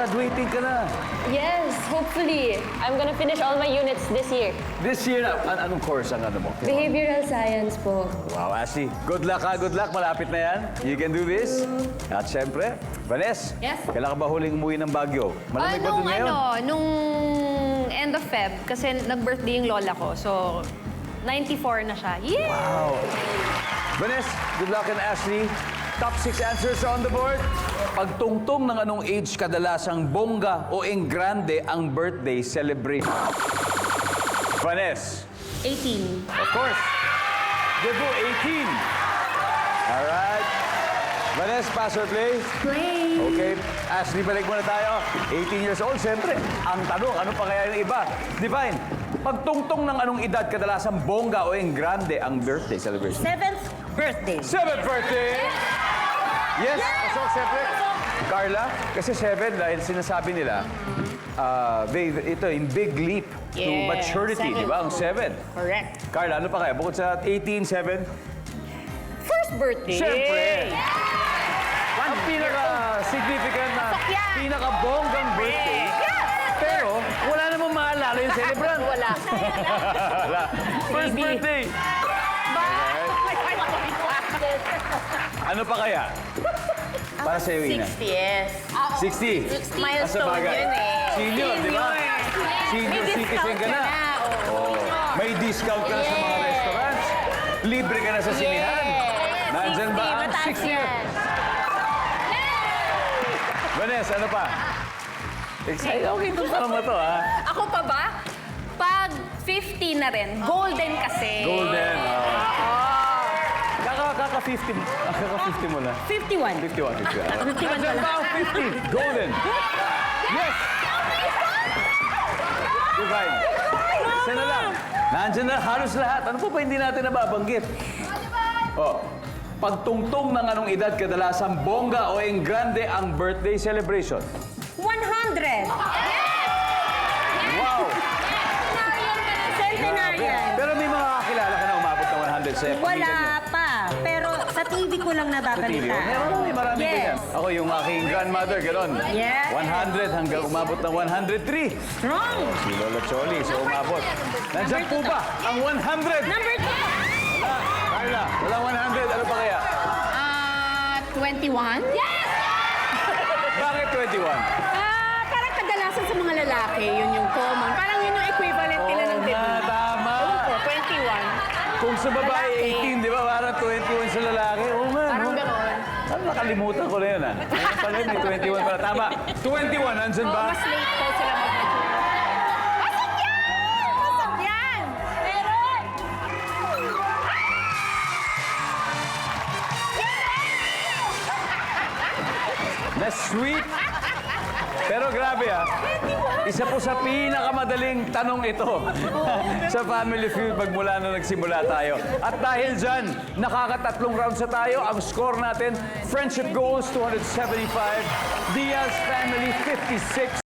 graduating ka na. Yes, hopefully. I'm gonna finish all my units this year. This year na, anong course ang ano mo? Behavioral science po. Wow, Ashley. Good luck ha, good luck. Malapit na yan. You can do this. At syempre, Vanessa. Yes? Kailan ka ba huling umuwi ng Baguio? Malamig ba doon ngayon? Nung end of Feb, kasi nag-birthday yung lola ko. So, 94 na siya. Yeah! Wow. Vanessa, good luck, and Ashley. Top 6 answers on the board. Pagtungtong ng anong age kadalasang bongga o enggrande ang birthday celebration? Vanessa. 18. Of course. Debo, 18. All right. Vanessa, pass or play? Play! Okay. Ashley, balik muna tayo. 18 years old, siyempre. Ang tanong, ano pa kaya yung iba? Define. Pagtungtong ng anong edad kadalasang bongga o enggrande ang birthday celebration? 7th birthday. 7th birthday! Yes, pasok, siyempre. Carla, kasi 7 dahil sinasabi nila, ito, yung big leap to Yeah, maturity, 7. di ba? Ang 7. Correct. Carla, ano pa kaya? Bukod sa 18, 7? First birthday. Siyempre! Ang pinaka-significant na, Sakyan! pinaka-bonggang birthday. Pero, wala namang maalala yung celebrant. Wala. Wala. First Maybe. birthday. Ano pa kaya? Para sa'yo, Ina. 60th. 60. Milestone Asa bagay? yun eh. Senior, di ba? Senior May citizen discount ka na. oo. May discount ka na sa mga restaurants. Libre ka na sa sinihan. Nandyan ba ang 60? Vanessa, ano pa? Excited. Okay, itong tanong na to, ha? Ako pa ba? Pag 50 na rin, golden kasi. Golden. Kaka-50. Kaka-50 mo na. 51. 51, 51. 51 Nandyan pala. ba ang 50? Golden. Yes! Divine. Isa na lang. Nandyan na halos lahat. Ano po ba hindi natin nababanggit? Oh. Pagtungtong ng anong edad kadalasang bongga o enggrande ang birthday celebration? 100. Wow! Centenarian. Pero may mga kakilala ka na umabot ng 100 sa Wala pa. Pero sa TV ko lang Sa TV. nababalita. Marami Yes. ganyan. Ako yung aking grandmother, gano'n. Yes. 100 hanggang umabot ng 103. Strong. Si Lola Choli, so umabot. Nandiyan po ba ang 100? Number 2. Carla, walang 100. Ano pa kaya? 21? Bakit 21? Parang kadalasan sa mga lalaki, yun yung common. Parang yun yung equivalent nila ng Oo debut. nga, tama. Opo, 21. Kung sa babae, Lalaki. 18, di ba? Parang 21 sa lalaki. Oo nga, Parang no? gano'n. Ano, nakalimutan ko na yun, ah. Ayun pala, may 21 pala. Tama. 21, nandyan Oo, ba? mas late daw sila mag-mature. Pasok yan! Pasok yan! Meron! Na sweet. Pero grabe isa po sa pinakamadaling tanong ito sa Family Feud magmula na nagsimula tayo. At dahil dyan, nakakatatlong rounds na tayo. Ang score natin, Friendship Goals 275, Diaz Family 56.